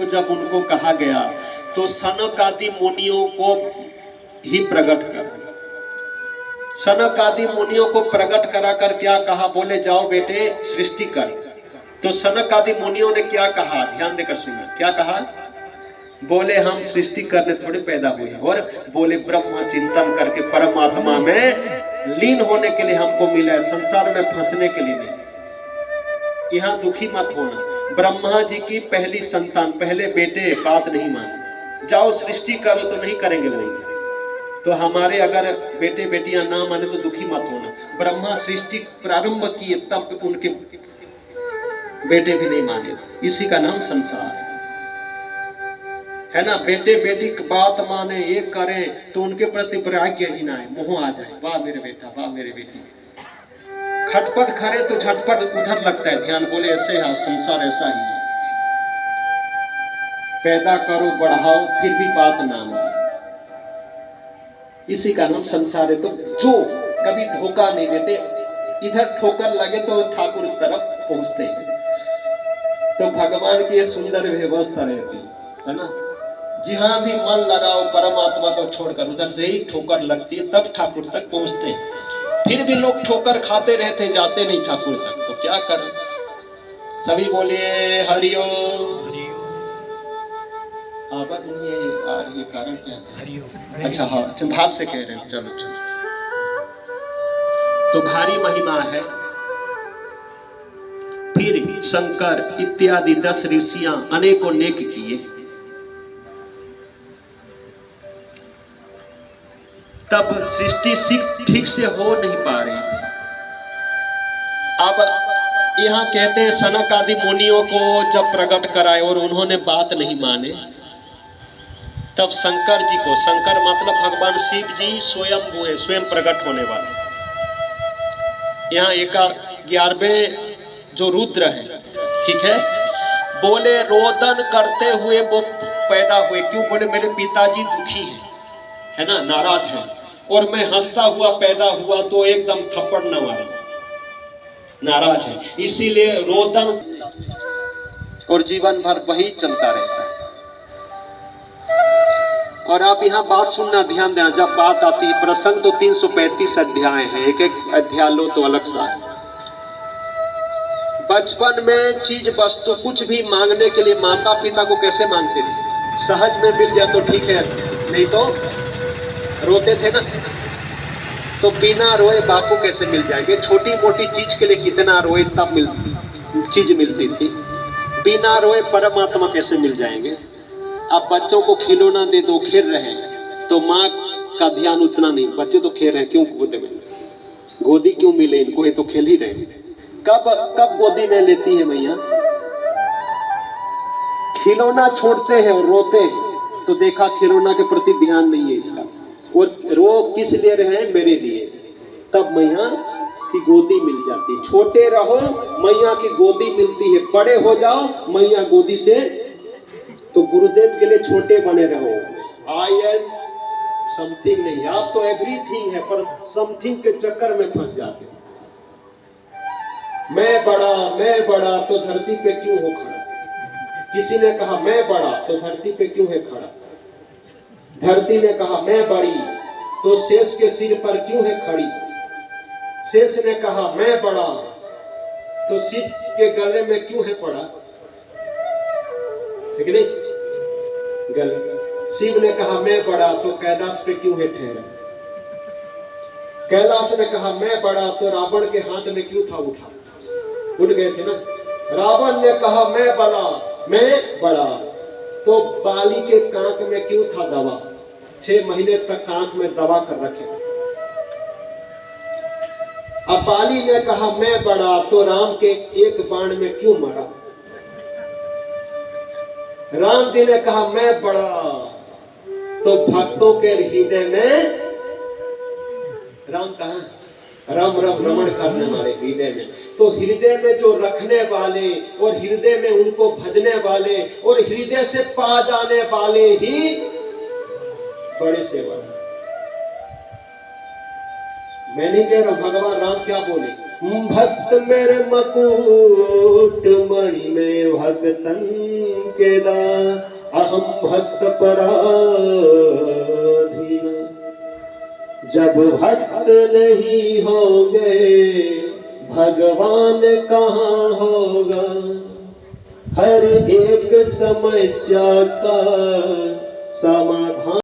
को जब उनको कहा गया तो सनक आदि मुनियों को ही प्रकट कर, सनक आदि मुनियों को प्रकट करा कर क्या कहा, बोले जाओ बेटे सृष्टि कर। तो सनक आदि मुनियों ने क्या कहा, ध्यान देकर सुनिए, क्या कहा, बोले हम सृष्टि करने थोड़े पैदा हुए, और बोले ब्रह्म चिंतन करके परमात्मा में लीन होने के लिए हमको मिला है, संसार में फंसने के लिए नहीं। यहाँ दुखी मत होना, ब्रह्मा जी की पहली संतान, पहले बेटे बात नहीं माने, जाओ सृष्टि करो तो नहीं करेंगे बोलेंगे। तो हमारे अगर बेटे बेटियां ना माने तो दुखी मत होना, ब्रह्मा सृष्टि प्रारंभ किए तब उनके बेटे भी नहीं माने, इसी का नाम संसार है ना। बेटे बेटी की बात माने, एक करें तो उनके प्रति वैराग्य ना है, मोह आ जाए, वाह मेरे बेटा वाह मेरे बेटी, खटपट करे तो झटपट उधर लगता है ध्यान, बोले ऐसे है संसार ऐसा ही है, पैदा करो बढ़ाओ फिर भी बात ना माने, इसी का नाम संसार है। तो जो कभी धोखा नहीं देते, इधर ठोकर लगे तो ठाकुर तरफ पहुंचते हैं। तो भगवान की ये सुंदर व्यवस्था रहती है ना, जहां भी मन लगाओ परमात्मा को छोड़कर, उधर से ही ठोकर लगती है तब ठाकुर तक पहुंचते हैं। फिर भी लोग ठोकर खाते रहते, जाते नहीं ठाकुर तक, तो क्या करें। सभी बोलिए हरिओम। आवाज नहीं आ रही है, कारण क्या है? अच्छा हाँ, अच्छा भाव से कह रहे हैं, चलो चलो। तो भारी महिमा है। फिर शंकर इत्यादि 10 ऋषियां अनेकों नेक किए, तब सृष्टि ठीक से हो नहीं पा रही थी। अब यहाँ कहते हैं सनक आदि मुनियों को जब प्रकट कराए और उन्होंने बात नहीं माने, तब शंकर जी को, शंकर मतलब भगवान शिव जी स्वयं हुए, स्वयं प्रकट होने वाले। यहाँ 11वें जो रुद्र है, ठीक है, बोले रोदन करते हुए वो पैदा हुए, क्यों, बोले मेरे पिताजी दुखी है ना, नाराज है, और मैं हंसता हुआ पैदा हुआ तो एकदम थप्पड़ न मारा, नाराज है, इसीलिए रोदन, और जीवन भर वही चलता रहता है। और आप यहाँ बात सुनना, ध्यान देना, जब बात आती है प्रसंग तो 335 अध्याय हैं, एक एक अध्याय लो तो अलग सा है। बचपन में चीज वस्तु कुछ भी मांगने के लिए माता पिता को कैसे मांगते थे, सहज में मिल जाए तो ठीक है, नहीं तो रोते थे ना। तो बिना रोए बापू कैसे मिल जाएंगे, छोटी मोटी चीज के लिए कितना रोए तब चीज मिलती थी, बिना रोए परमात्मा कैसे मिल जाएंगे। अब बच्चों को खिलौना दे दो, खेल रहे हैं, तो माँ का ध्यान उतना नहीं, बच्चे तो खेल रहे हैं, क्यों गोदी में, गोदी क्यों मिले इनको, ये तो खेल ही रहे हैं। कब गोदी में लेती है मैया, खिलौना छोड़ते हैं और रोते हैं, तो देखा खिलौना के प्रति ध्यान नहीं है इसका, और रो किस लिए रहे हैं, मेरे लिए, तब मैया की गोदी मिल जाती है। छोटे रहो मैया की गोदी मिलती है, बड़े हो जाओ मैया गोदी से, तो गुरुदेव के लिए छोटे बने रहो। आई एम समथिंग नहीं, आप तो एवरीथिंग है, पर समथिंग के चक्कर में फंस जाते हो। मैं बड़ा तो धरती पे क्यों हो खड़ा, किसी ने कहा मैं बड़ा तो धरती पे क्यों है खड़ा, धरती ने कहा मैं बड़ी तो शेष के सिर पर क्यों है खड़ी, शेष ने कहा मैं बड़ा तो शिव के गले में क्यों है पड़ा, ठीक नहीं, गले। शिव ने कहा मैं बड़ा तो कैलाश पे क्यों है ठहरा, कैलाश ने कहा मैं बड़ा तो रावण के हाथ में क्यों था उठा, उठ गए थे ना। रावण ने कहा मैं बड़ा तो बाली के कांख में क्यों था दवा, 6 महीने तक कांख में दबा कर रखे। अब बाली ने कहा मैं बड़ा तो राम के एक बाण में क्यों मरा, राम जी ने कहा मैं बड़ा तो भक्तों के हृदय में, राम कहां, राम राम रमण करने वाले हृदय में, तो हृदय में जो रखने वाले और हृदय में उनको भजने वाले और हृदय से पा जाने वाले ही बड़े सेवा। मैं नहीं कह रहा हूं, भगवान राम क्या बोले, भक्त मेरे मकुट मणि में भक्तन के दास अहम भक्त पराधीन। जब भक्त नहीं होंगे भगवान कहाँ होगा। हर एक समस्या का समाधान